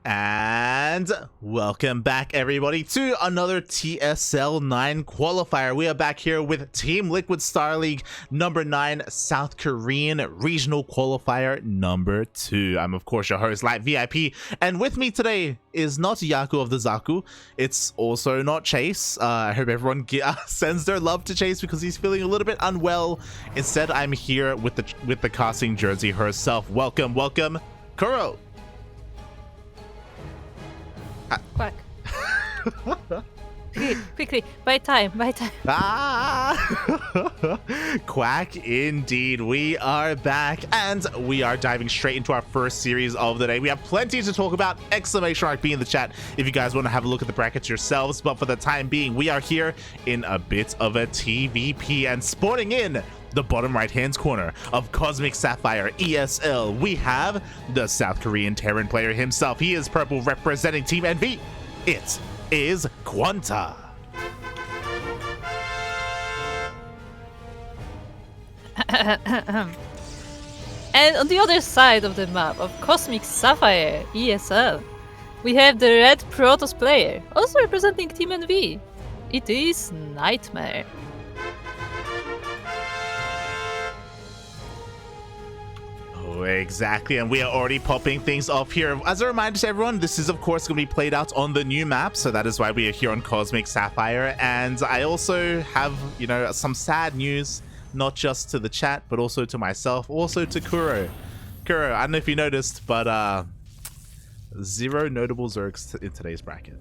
And welcome back, everybody, to another TSL 9 qualifier. We are back here with TeamLiquid StarLeague number 9 South Korean regional qualifier number 2. I'm, of course, your host, Light VIP, and with me today is not Yaku of the Zaku. It's also not Chase. I hope everyone sends their love to Chase because he's feeling a little bit unwell. Instead, I'm here with the casting jersey herself. Welcome, Kuro. Quack. Quickly, buy time. Quack indeed. We are back and we are diving straight into our first series of the day. We have plenty to talk about. Exclamation mark B in the chat if you guys want to have a look at the brackets yourselves. But for the time being, we are here in a bit of a TVP, and spawning in the bottom right hand corner of Cosmic Sapphire ESL, we have the South Korean Terran player himself. He is purple representing Team NV. It is QuanTa. And on the other side of the map of Cosmic Sapphire ESL, we have the red Protoss player, also representing Team NV. It is NightMare. Exactly, and we are already popping things off here. As a reminder to everyone, this is of course going to be played out on the new map, so that is why we are here on Cosmic Sapphire. And I also have, some sad news, not just to the chat, but also to myself, also to Kuro. Kuro, I don't know if you noticed, but 0 notable Zergs in today's bracket.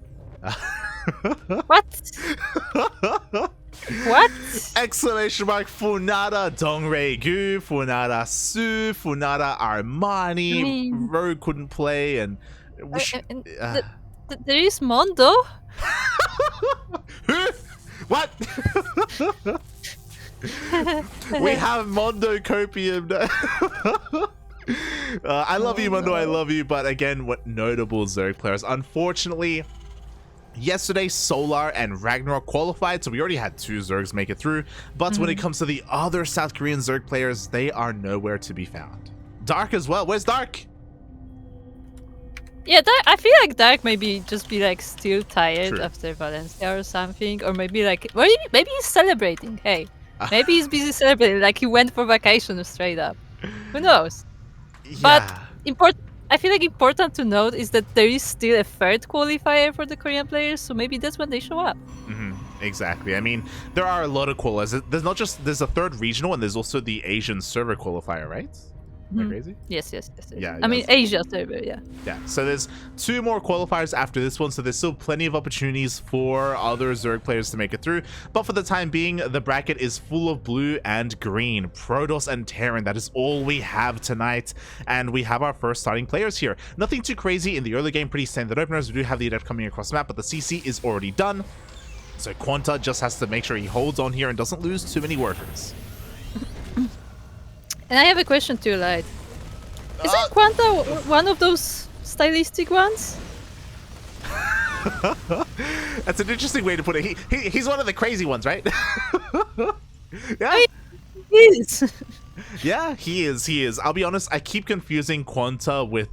What? What? Exclamation mark Funada Dongregyu, Funada Su, Funada Armani. Rogue couldn't play, and there is Mondo. What? We have Mondo Copium. I love you, Mondo. I love you, but again, what notable Zerg players? Unfortunately, yesterday, Solar and Ragnarok qualified, so we already had 2 Zergs make it through. But when it comes to the other South Korean Zerg players, they are nowhere to be found. Dark as well. Where's Dark? Yeah, I feel like Dark maybe just be like still tired True. after Valencia or something, or maybe like maybe he's celebrating. Hey, maybe he's busy celebrating, like he went for vacation straight up. Who knows? Yeah. But I feel like important to note is that there is still a third qualifier for the Korean players, so maybe that's when they show up. Exactly. I mean, there are a lot of qualifiers. There's a third regional, and there's also the Asian server qualifier, right? Am I crazy? Yes. Yeah. I mean, Asia server, yeah. Yeah. So there's 2 more qualifiers after this one, so there's still plenty of opportunities for other Zerg players to make it through. But for the time being, the bracket is full of blue and green, Protoss and Terran. That is all we have tonight, and we have our first starting players here. Nothing too crazy in the early game, pretty standard openers. We do have the Adept coming across the map, but the CC is already done. So QuanTa just has to make sure he holds on here and doesn't lose too many workers. And I have a question too, Light. Isn't QuanTa one of those stylistic ones? That's an interesting way to put it. He's one of the crazy ones, right? Yeah. He is. Yeah, he is. I'll be honest, I keep confusing QuanTa with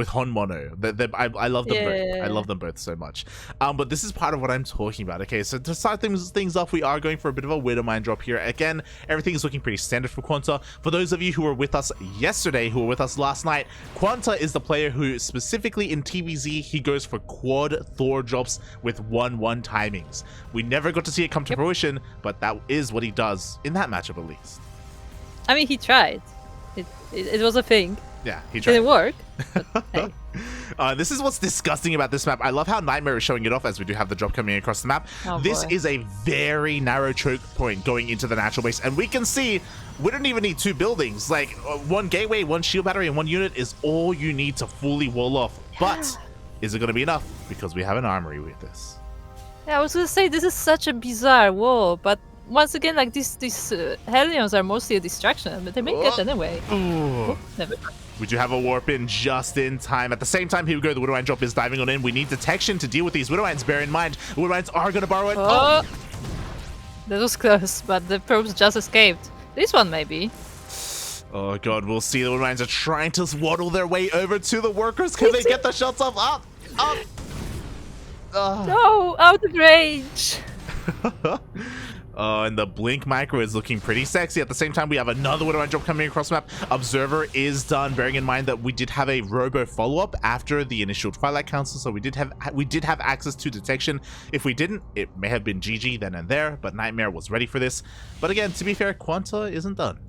Honmono. I love them both. I love them both so much. But this is part of what I'm talking about. Okay, so to start things off, we are going for a bit of a Widowmine drop here. Again, everything is looking pretty standard for QuanTa. For those of you who were with us yesterday, who were with us last night, QuanTa is the player who specifically in TVZ, he goes for quad Thor drops with 1-1 timings. We never got to see it come to fruition, but that is what he does in that matchup at least. I mean, he tried. It was a thing. Yeah, he tried. Didn't work. But, hey. This is what's disgusting about this map. I love how NightMare is showing it off as we do have the drop coming across the map. This is a very narrow choke point going into the natural base, and we can see we don't even need 2 buildings. Like 1 gateway, 1 shield battery, and 1 unit is all you need to fully wall off. But is it going to be enough? Because we have an armory with this. Yeah, I was gonna say this is such a bizarre wall, but once again, like these Hellions are mostly a distraction, but they make it anyway. Never. We do have a warp in just in time. At the same time, here we go. The Widowmine drop is diving on in. We need detection to deal with these Widowmines. Bear in mind, Widowmines are going to borrow it. Oh! That was close, but the probes just escaped. This one maybe. Oh god, we'll see. The Woodmines are trying to waddle their way over to the workers. Can they get the shots off? Up! No, out of range. And the Blink Micro is looking pretty sexy. At the same time, we have another Widowmine drop coming across the map. Observer is done, bearing in mind that we did have a Robo follow-up after the initial Twilight Council, so we did have access to detection. If we didn't, it may have been GG then and there, but NightMare was ready for this. But again, to be fair, QuanTa isn't done.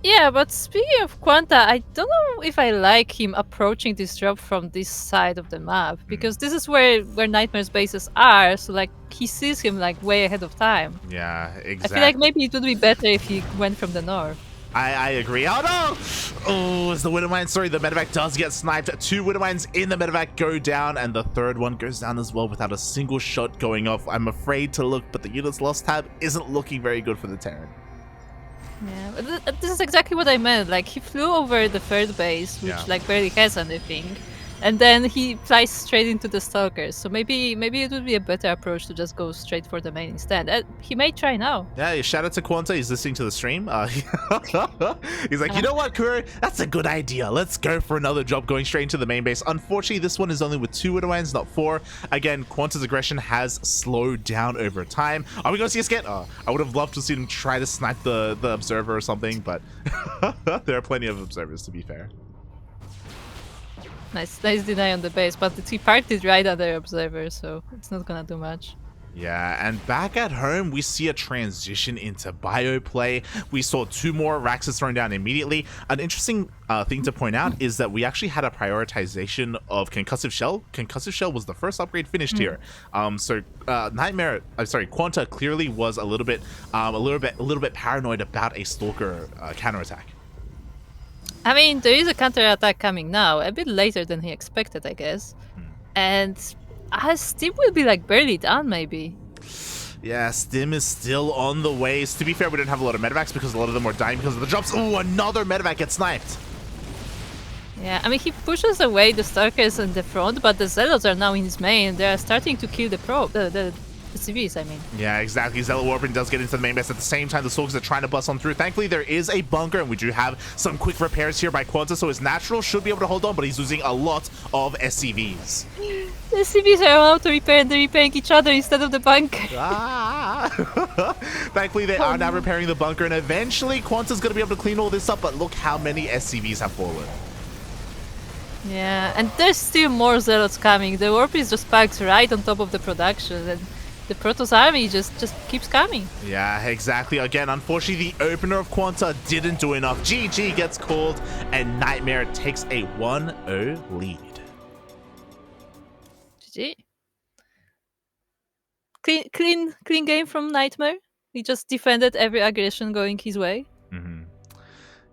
Yeah, but speaking of QuanTa, I don't know if I like him approaching this drop from this side of the map, because this is where NightMare's bases are, so like he sees him like way ahead of time. Yeah, exactly. I feel like maybe it would be better if he went from the north. I agree. Oh no! Oh, it's the Widowmine. Sorry, the medevac does get sniped. 2 Widowmines in the medevac go down, and the third one goes down as well without a single shot going off. I'm afraid to look, but the units lost tab isn't looking very good for the Terran. Yeah, but this is exactly what I meant. Like, he flew over the third base, which like barely has anything, and then he flies straight into the Stalkers. So maybe it would be a better approach to just go straight for the main instead. He may try now. Yeah, shout out to QuanTa. He's listening to the stream. He's like, you know what, Kuro? That's a good idea. Let's go for another job going straight into the main base. Unfortunately, this one is only with 2 Widowmines, not 4. Again, QuanTa's aggression has slowed down over time. Are we going to see a skit? I would have loved to see him try to snipe the Observer or something, but there are plenty of Observers, to be fair. Nice deny on the base, but he parked it right under Observer, so it's not gonna do much. Yeah, and back at home, we see a transition into bio play. We saw 2 more Raxes thrown down immediately. An interesting thing to point out is that we actually had a prioritization of Concussive Shell. Concussive Shell was the first upgrade finished here. QuanTa clearly was a little bit paranoid about a Stalker counterattack. I mean, there is a counterattack coming now, a bit later than he expected, I guess. And Stim will be like barely done, maybe. Yeah, Stim is still on the way. To be fair, we didn't have a lot of medevacs because a lot of them were dying because of the drops. Oh, another medevac gets sniped. Yeah, I mean, he pushes away the Stalkers in the front, but the Zealots are now in his main. They are starting to kill the CVs, I mean. Yeah, exactly. Zealot Warping does get into the main base. At the same time, the Stalkers are trying to bust on through. Thankfully, there is a bunker, and we do have some quick repairs here by QuanTa, so his natural should be able to hold on, but he's losing a lot of SCVs. The SCVs are allowed to repair, and they're repairing each other instead of the bunker. Thankfully, they are now repairing the bunker, and eventually, QuanTa's going to be able to clean all this up, but look how many SCVs have fallen. Yeah, and there's still more Zealots coming. The Warp is just packed right on top of the production, and the Protoss army just keeps coming. Yeah, exactly. Again, unfortunately, the opener of QuanTa didn't do enough. GG gets called, and NightMare takes a 1-0 lead. GG. Clean game from NightMare. He just defended every aggression going his way.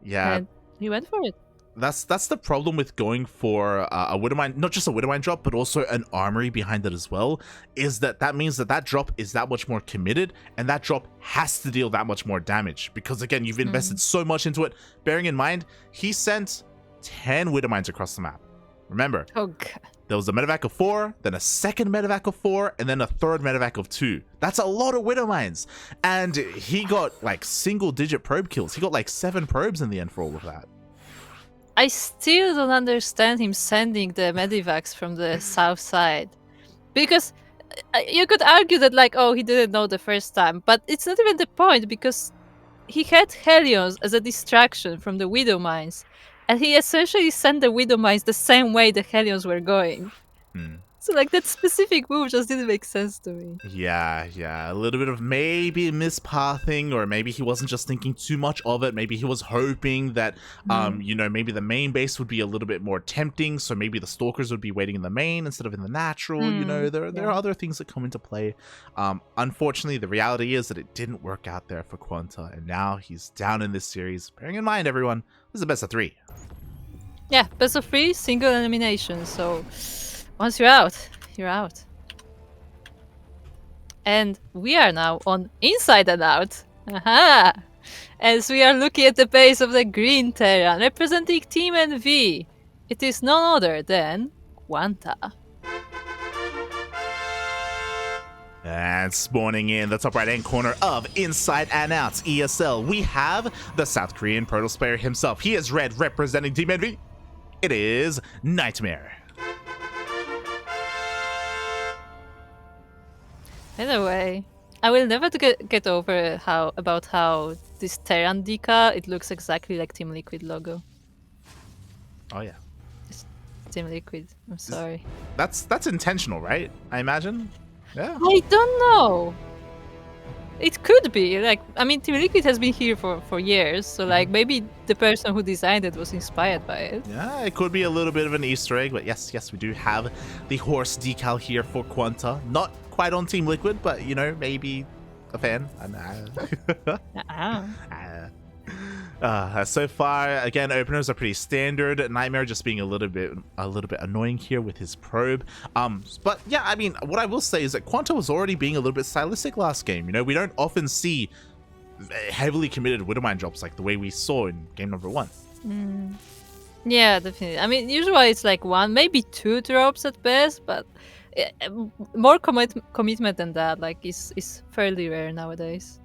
Yeah. And he went for it. That's the problem with going for a Widowmine, not just a Widowmine drop, but also an armory behind it as well, is that means that drop is that much more committed, and that drop has to deal that much more damage, because again, you've invested so much into it. Bearing in mind, he sent 10 Widowmines across the map. Remember, there was a medevac of 4, then a second medevac of 4, and then a third medevac of 2. That's a lot of Widowmines, and he got like single-digit probe kills. He got like 7 probes in the end for all of that. I still don't understand him sending the medivacs from the south side, because you could argue that like, oh, he didn't know the first time, but it's not even the point, because he had Hellions as a distraction from the Widowmines, and he essentially sent the Widowmines the same way the Hellions were going. So like that specific move just didn't make sense to me. Yeah, a little bit of maybe mispathing, or maybe he wasn't just thinking too much of it. Maybe he was hoping that, maybe the main base would be a little bit more tempting, so maybe the Stalkers would be waiting in the main instead of in the natural. There are other things that come into play. Unfortunately, the reality is that it didn't work out there for QuanTa, and now he's down in this series. Bearing in mind, everyone, this is a best of 3. Yeah, best of 3, single elimination, so once you're out, you're out. And we are now on Inside and Out. Aha! As we are looking at the base of the green Terran, representing Team NV. It is none other than QuanTa. And spawning in the top right-hand corner of Inside and Out ESL, we have the South Korean Protoss player himself. He is red, representing Team Envy. It is NightMare. Anyway, I will never get over how this Terran decal, it looks exactly like TeamLiquid logo. Oh yeah. It's TeamLiquid. I'm sorry. That's intentional, right? I imagine. Yeah. I don't know. It could be. Like, I mean, TeamLiquid has been here for years, so like maybe the person who designed it was inspired by it. Yeah, it could be a little bit of an Easter egg, but yes, we do have the horse decal here for QuanTa. Not quite on TeamLiquid, but you know, maybe a fan. So far, again, openers are pretty standard. NightMare just being a little bit annoying here with his probe. But yeah, I mean, what I will say is that QuanTa was already being a little bit stylistic last game. You know, we don't often see heavily committed Widowmine drops like the way we saw in game number 1. Yeah, definitely. I mean, usually it's like 1, maybe 2 drops at best, but more commitment than that, like, is fairly rare nowadays.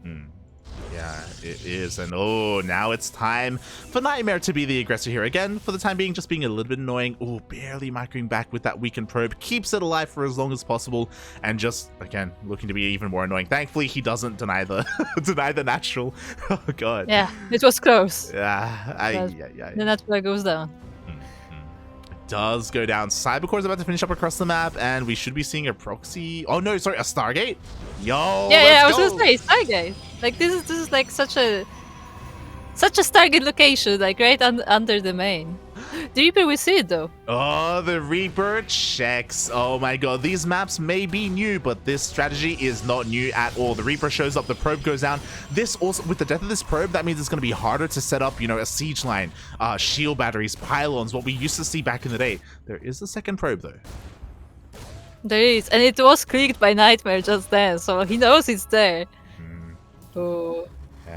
Yeah, it is. And oh, now it's time for NightMare to be the aggressor here. Again, for the time being, just being a little bit annoying. Oh, barely microing back with that weakened probe. Keeps it alive for as long as possible. And just, again, looking to be even more annoying. Thankfully, he doesn't deny the deny the natural. Oh, God. Yeah, it was close. Yeah, the natural goes down. Does go down. Cybercore is about to finish up across the map, and we should be seeing a proxy. Oh no, sorry, a Stargate. Yo, yeah, I was gonna say Stargate. Like this is like such a Stargate location, like right under the main. The Reaper, we see it though. Oh, the Reaper checks. Oh my god, these maps may be new, but this strategy is not new at all. The Reaper shows up, the probe goes down. This also, with the death of this probe, that means it's going to be harder to set up, you know, a siege line, shield batteries, pylons, what we used to see back in the day. There is a second probe though. There is, and it was clicked by NightMare just then, so he knows it's there. Oh.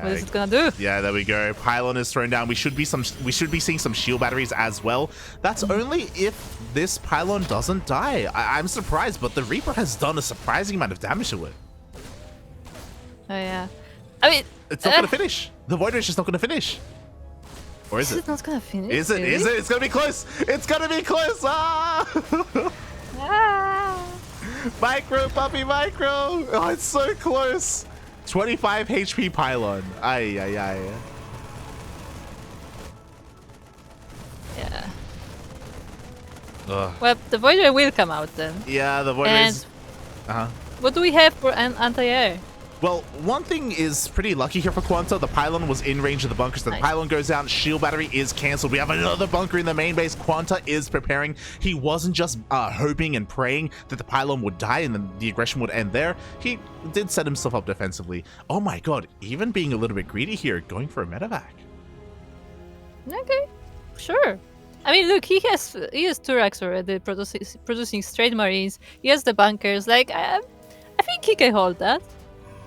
What is it gonna do? Yeah, there we go. Pylon is thrown down. We should be seeing some shield batteries as well. That's only if this pylon doesn't die. I'm surprised, but the Reaper has done a surprising amount of damage to it. Oh yeah. I mean, it's not gonna finish. The Void Rage's just not gonna finish. Or is it? Is it not gonna finish? Is it? Really? Is it? It's gonna be close. It's gonna be close. Micro, puppy, micro. Oh, it's so close. 25 HP pylon. Ay. Yeah. Ugh. Well, the Void Ray will come out then. Yeah, the Void Rays. What do we have for an anti-air? Well, one thing is pretty lucky here for QuanTa. The pylon was in range of the bunkers. The pylon goes down. Shield battery is cancelled. We have another bunker in the main base. QuanTa is preparing. He wasn't just hoping and praying that the pylon would die and then the aggression would end there. He did set himself up defensively. Oh my god, even being a little bit greedy here, going for a medevac. Okay, sure. I mean, look, he has 2 racks already producing straight marines. He has the bunkers. Like, I think he can hold that.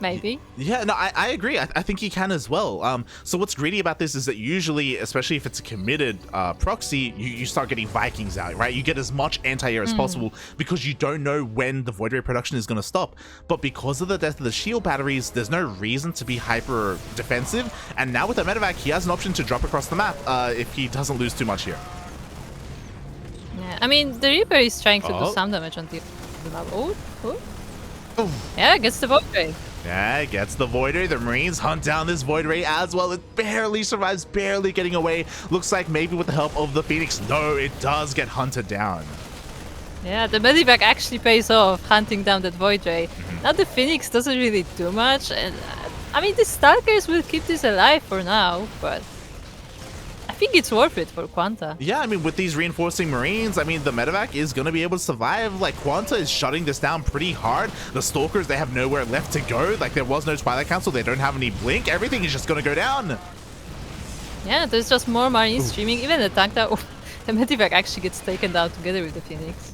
Maybe. Yeah, no, I agree. I think he can as well. So what's greedy about this is that usually, especially if it's a committed proxy, you start getting Vikings out, right? You get as much anti-air as possible because you don't know when the Void Ray production is going to stop. But because of the death of the shield batteries, there's no reason to be hyper defensive. And now with the medevac, he has an option to drop across the map if he doesn't lose too much here. Yeah, I mean, the Reaper is trying to do some damage on the map. Oh. Yeah, gets the Void Ray. Yeah, gets the Void Ray. The Marines hunt down this Void Ray as well. It barely survives, barely getting away. Looks like maybe with the help of the Phoenix. No, it does get hunted down. Yeah, the medevac actually pays off, hunting down that Void Ray. Now the Phoenix doesn't really do much. And I mean, the Stalkers will keep this alive for now, but I think it's worth it for QuanTa. Yeah, I mean, with these reinforcing Marines, I mean, the medevac is going to be able to survive. Like, QuanTa is shutting this down pretty hard. The Stalkers, they have nowhere left to go. Like, there was no Twilight Council. They don't have any blink. Everything is just going to go down. Yeah, there's just more Marines streaming. Even the tank that the medevac actually gets taken down together with the Phoenix.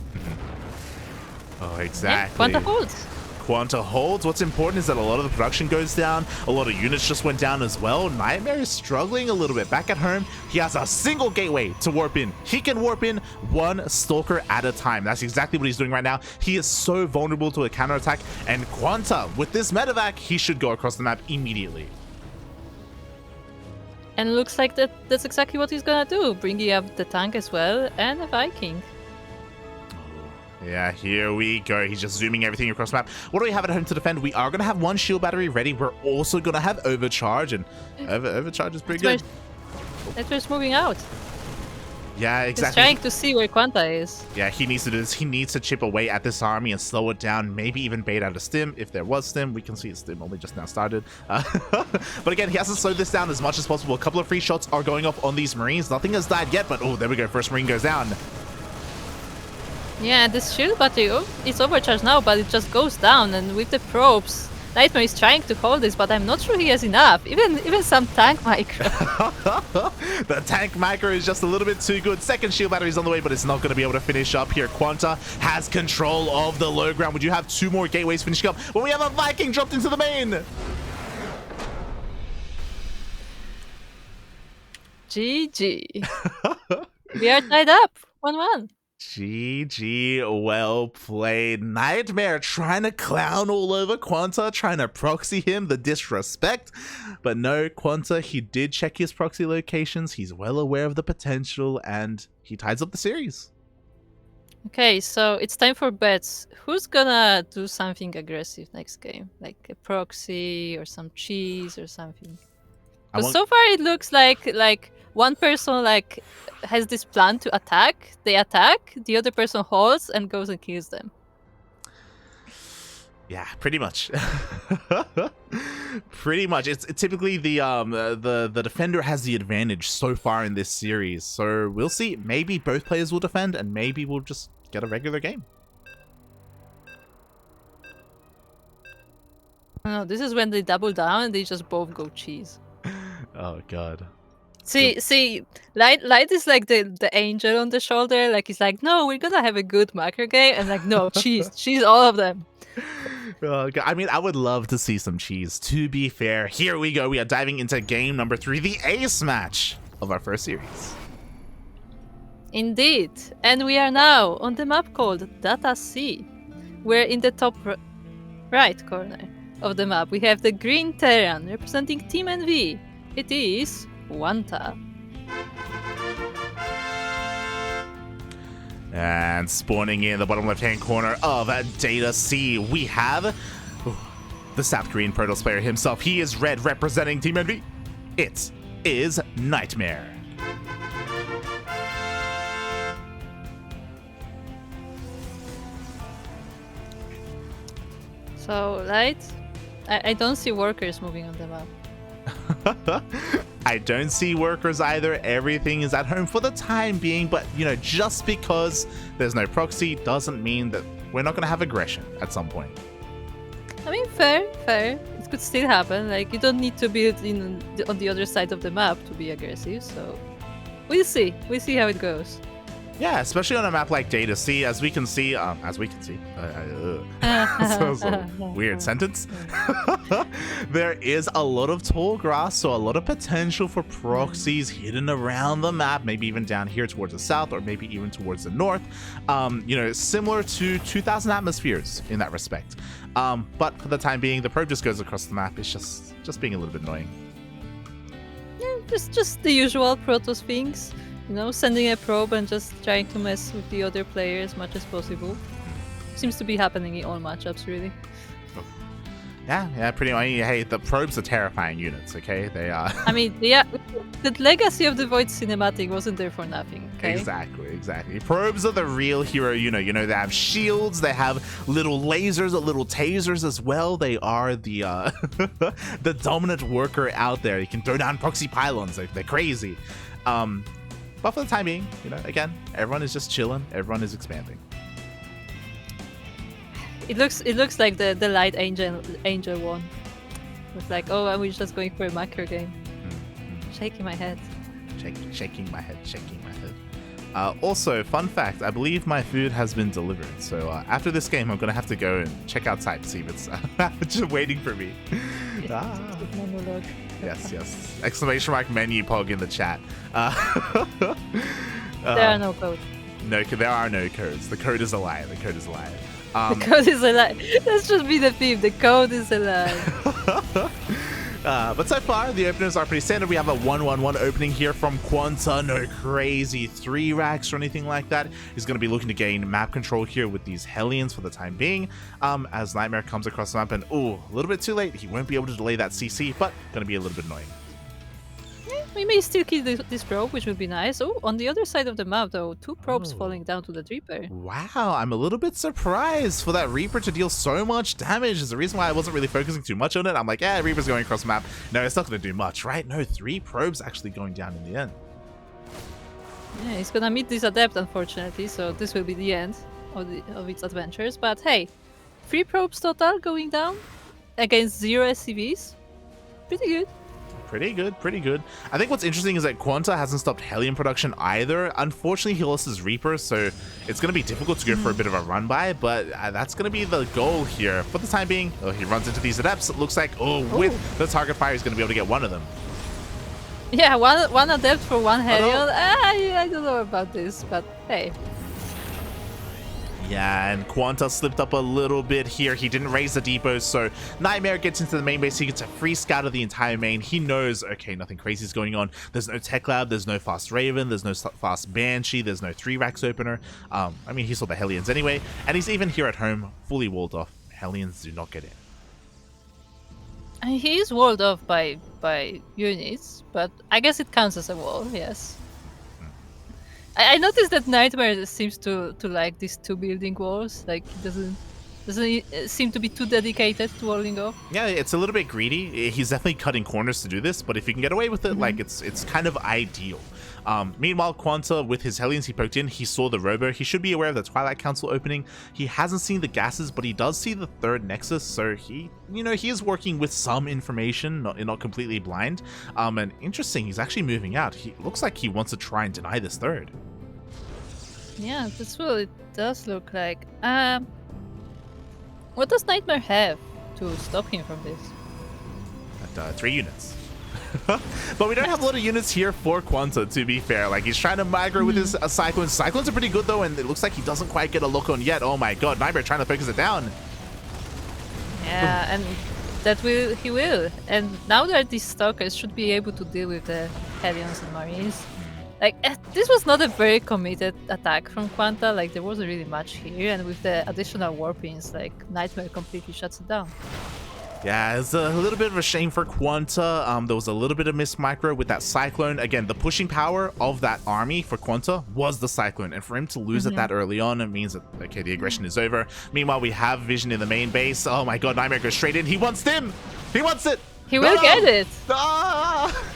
Oh, exactly. Yeah, QuanTa holds. QuanTa holds. What's important is that a lot of the production goes down. A lot of units just went down as well. NightMare is struggling a little bit. Back at home, he has a single gateway to warp in. He can warp in one Stalker at a time. That's exactly what he's doing right now. He is so vulnerable to a counterattack. And QuanTa, with this medevac, he should go across the map immediately. And looks like that's exactly what he's gonna do, bringing up the tank as well and a Viking. Yeah, here we go. He's just zooming everything across the map. What do we have at home to defend? We are going to have one shield battery ready. We're also going to have overcharge, and overcharge is pretty good. NightMare's moving out. Yeah, exactly. He's trying to see where QuanTa is. Yeah, he needs to do this. He needs to chip away at this army and slow it down. Maybe even bait out a stim. If there was stim, we can see stim only just now started. But again, he has to slow this down as much as possible. A couple of free shots are going off on these Marines. Nothing has died yet, but oh, there we go. First Marine goes down. Yeah, this shield battery, it's overcharged now, but it just goes down. And with the probes, NightMare is trying to hold this, but I'm not sure he has enough. Even some tank micro. The tank micro is just a little bit too good. Second shield battery is on the way, but it's not going to be able to finish up here. QuanTa has control of the low ground. Would you have two more gateways finishing up when we have a Viking dropped into the main? GG. We are tied up. 1-1. GG, well played. NightMare trying to clown all over QuanTa, trying to proxy him, the disrespect. But no, QuanTa, he did check his proxy locations. He's well aware of the potential, and he ties up the series. Okay, so it's time for bets. Who's gonna do something aggressive next game? Like a proxy or some cheese or something? Because so far it looks like one person has this plan to attack. They attack, the other person holds and goes and kills them. Yeah, pretty much. Pretty much. It's typically the defender has the advantage so far in this series. So we'll see. Maybe both players will defend, and maybe we'll just get a regular game. No, this is when they double down and they just both go cheese. Oh god. See, Light is like the angel on the shoulder. Like he's like, no, we're gonna have a good macro game, and like, no, cheese, all of them. Oh, God. I mean, I would love to see some cheese. To be fair, here we go. We are diving into game number 3, the ace match of our first series. Indeed, and we are now on the map called Data C. We're in the top right corner of the map. We have the green Terran representing Team NV. It is QuanTa. And spawning in the bottom left-hand corner of Data C, we have the South Korean Protoss player himself. He is red, representing Team NV. It is NightMare. So, Light, I don't see workers moving on the map. I don't see workers either. Everything is at home for the time being, but you know, just because there's no proxy doesn't mean that we're not going to have aggression at some point. I mean, fair. It could still happen. Like, you don't need to be on the other side of the map to be aggressive, so we'll see. We'll see how it goes. Yeah, especially on a map like Data C, as we can see, that's a weird sentence. There is a lot of tall grass, so a lot of potential for proxies hidden around the map, maybe even down here towards the south, or maybe even towards the north. You know, similar to 2000 atmospheres in that respect. But for the time being, the probe just goes across the map. It's just being a little bit annoying. Yeah, just the usual Protoss things. You know, sending a probe and just trying to mess with the other player as much as possible. Seems to be happening in all matchups, really. Yeah, pretty much. Hey, the probes are terrifying units, okay? They are. I mean, yeah, the legacy of the Void cinematic wasn't there for nothing, okay? Exactly. Probes are the real hero, you know, they have shields, they have little lasers, little tasers as well. They are the the dominant worker out there. You can throw down proxy pylons, they're crazy. But for the time being, you know, again, everyone is just chilling. Everyone is expanding. It looks like the Light Angel one. It's like, oh, I was just going for a macro game. Shaking my head. Shaking my head. Also, fun fact, I believe my food has been delivered. So after this game, I'm going to have to go and check outside to see if it's just waiting for me. Yes, yes. Exclamation mark menu pog in the chat. There are no codes. No, there are no codes. The code is a lie. The code is a lie. The code is a lie. That should be the theme. The code is a lie. But so far, the openers are pretty standard. We have a 1-1-1 opening here from QuanTa. No crazy 3 racks or anything like that. He's going to be looking to gain map control here with these Hellions for the time being. As NightMare comes across the map and, ooh, a little bit too late. He won't be able to delay that CC, but going to be a little bit annoying. We may still kill this probe, which would be nice. Oh, on the other side of the map, though, 2 probes falling down to the Reaper. Wow, I'm a little bit surprised for that Reaper to deal so much damage. Is the reason why I wasn't really focusing too much on it. I'm like, yeah, Reaper's going across the map. No, it's not going to do much, right? No, 3 probes actually going down in the end. Yeah, he's gonna meet this Adept, unfortunately, so this will be the end of its adventures. But hey, 3 probes total going down against 0 SCVs. Pretty good. Pretty good, pretty good. I think what's interesting is that QuanTa hasn't stopped Hellion production either. Unfortunately, he lost his Reaper, so it's going to be difficult to go for a bit of a run by, but that's going to be the goal here. For the time being, he runs into these Adepts. It looks like, with the target fire, he's going to be able to get one of them. Yeah, one Adept for 1 Hellion. I don't know about this, but hey. Yeah, and QuanTa slipped up a little bit here. He didn't raise the depots, so NightMare gets into the main base. He gets a free scout of the entire main. He knows, okay, nothing crazy is going on. There's no Tech Lab, there's no fast Raven, there's no fast Banshee, there's no 3 racks opener. I mean, he saw the Hellions anyway, and he's even here at home, fully walled off. Hellions do not get in. And he is walled off by units, but I guess it counts as a wall, yes. I noticed that NightMare seems to like these 2 building walls. Like, he doesn't seem to be too dedicated to walling off. Yeah, it's a little bit greedy. He's definitely cutting corners to do this, but if you can get away with it, like, it's kind of ideal. Meanwhile, QuanTa, with his Hellions he poked in, he saw the Robo. He should be aware of the Twilight Council opening. He hasn't seen the gases, but he does see the 3rd Nexus, so he is working with some information, not completely blind. And interesting, he's actually moving out. He looks like he wants to try and deny this 3rd. Yeah, that's what it does look like. What does NightMare have to stop him from this? 3 units. But we don't have a lot of units here for QuanTa, to be fair. Like, he's trying to migrate with his Cyclones. Cyclones are pretty good, though, and it looks like he doesn't quite get a look on yet. Oh my god, NightMare trying to focus it down. Yeah, and he will. And now that these Stalkers should be able to deal with the Hellions and Marines. Like, this was not a very committed attack from QuanTa. Like, there wasn't really much here, and with the additional warpings, like, NightMare completely shuts it down. Yeah, it's a little bit of a shame for QuanTa. There was a little bit of missed micro with that Cyclone. Again, the pushing power of that army for QuanTa was the Cyclone, and for him to lose it that early on, it means that, okay, the aggression is over. Meanwhile, we have Vision in the main base. Oh my god, NightMare goes straight in. He wants them! He wants it! He will get it! Ah!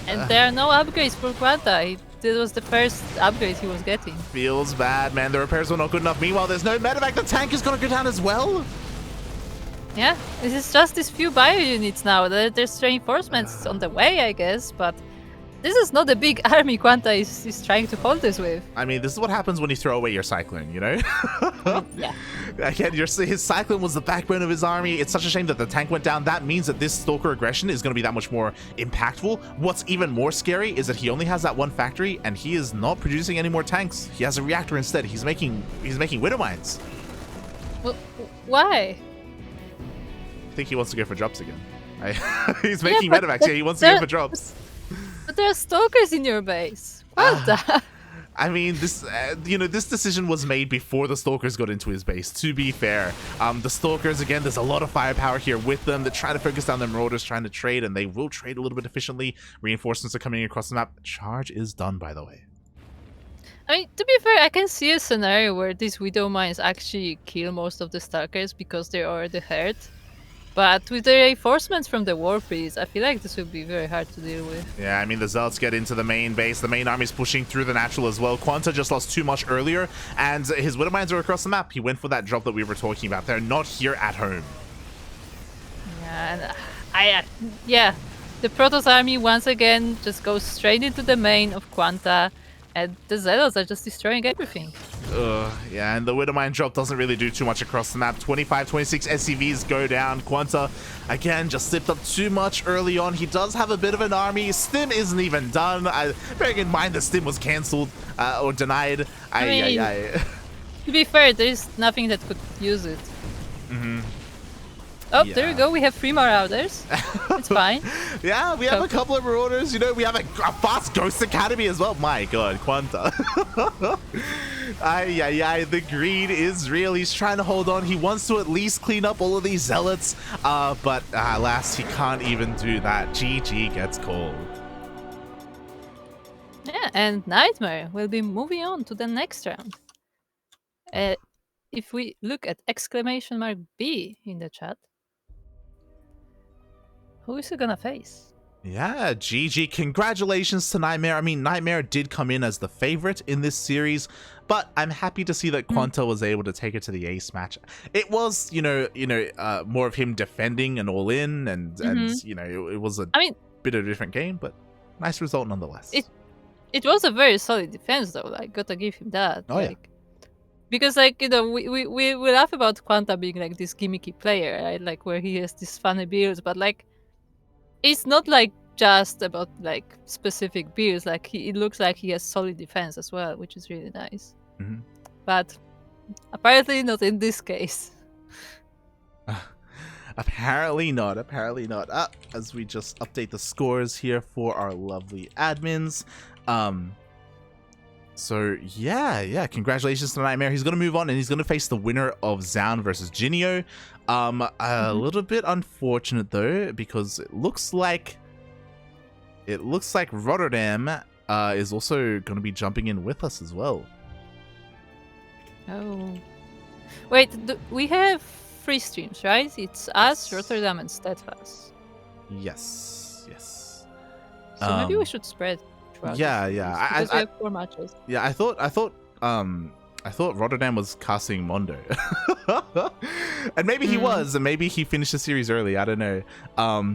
And there are no upgrades for QuanTa. This was the first upgrade he was getting. Feels bad, man. The repairs were not good enough. Meanwhile, there's no medevac. The tank is going to go down as well. Yeah, this is just these few bio units now. There's reinforcements on the way, I guess, but this is not a big army QuanTa is trying to hold this with. I mean, this is what happens when you throw away your Cyclone, you know? Yeah. Again, his Cyclone was the backbone of his army. It's such a shame that the tank went down. That means that this Stalker aggression is going to be that much more impactful. What's even more scary is that he only has that one factory, and he is not producing any more tanks. He has a reactor instead. He's making Widow Mines. Well, why? I think he wants to go for drops again. He's making medevacs. Yeah, he wants to go for drops. But there are Stalkers in your base. QuanTa. I mean, this this decision was made before the Stalkers got into his base, to be fair. The Stalkers, again, there's a lot of firepower here with them. They're trying to focus down their Marauders, trying to trade, and they will trade a little bit efficiently. Reinforcements are coming across the map. Charge is done, by the way. I mean, to be fair, I can see a scenario where these Widow Mines actually kill most of the Stalkers because they're already hurt. But with the reinforcements from the Warpies, I feel like this would be very hard to deal with. Yeah, I mean, the Zealots get into the main base. The main army's pushing through the natural as well. QuanTa just lost too much earlier, and his Widow Mines are across the map. He went for that drop that we were talking about. They're not here at home. Yeah, and The Protoss army once again just goes straight into the main of QuanTa, and the Zealots are just destroying everything. Yeah, and the Widowmine drop doesn't really do too much across the map. 25, 26 SCVs go down. QuanTa, again, just slipped up too much early on. He does have a bit of an army. Stim isn't even done. Bearing in mind the Stim was cancelled or denied. To be fair, there's nothing that could use it. Oh, yeah. There we go. We have 3 Marauders. It's fine. Yeah, we have a couple of Marauders. You know, we have a fast Ghost Academy as well. My God, QuanTa. The greed is real. He's trying to hold on. He wants to at least clean up all of these Zealots. But alas, he can't even do that. GG gets called. Yeah, and NightMare will be moving on to the next round. If we look at !B in the chat, who is he gonna face? Yeah, GG. Congratulations to NightMare. I mean, NightMare did come in as the favorite in this series, but I'm happy to see that QuanTa was able to take it to the ace match. It was, more of him defending and all in, and it was a bit of a different game, but nice result nonetheless. It was a very solid defense, though. Like, gotta give him that. Oh, yeah. Because, like, we laugh about QuanTa being, like, this gimmicky player, right? Like, where he has these funny builds, but, like, it's not, like, just about, like, specific builds. Like, it looks like he has solid defense as well, which is really nice. But apparently not in this case. Apparently not. As we just update the scores here for our lovely admins. So yeah, congratulations to NightMare. He's gonna move on and he's gonna face the winner of Zaun versus Jinio. A little bit unfortunate though, because it looks like Rotterdam is also gonna be jumping in with us as well. Oh, wait, we have 3 streams, right? It's us, Rotterdam, and Steadfast. Yes. So maybe we should spread. Yeah. Because we have 4 matches. Yeah, I thought Rotterdam was casting Mondo. And maybe he was, and maybe he finished the series early. I don't know.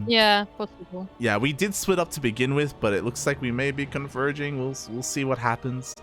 Yeah, possible. Yeah, we did split up to begin with, but it looks like we may be converging. We'll see what happens.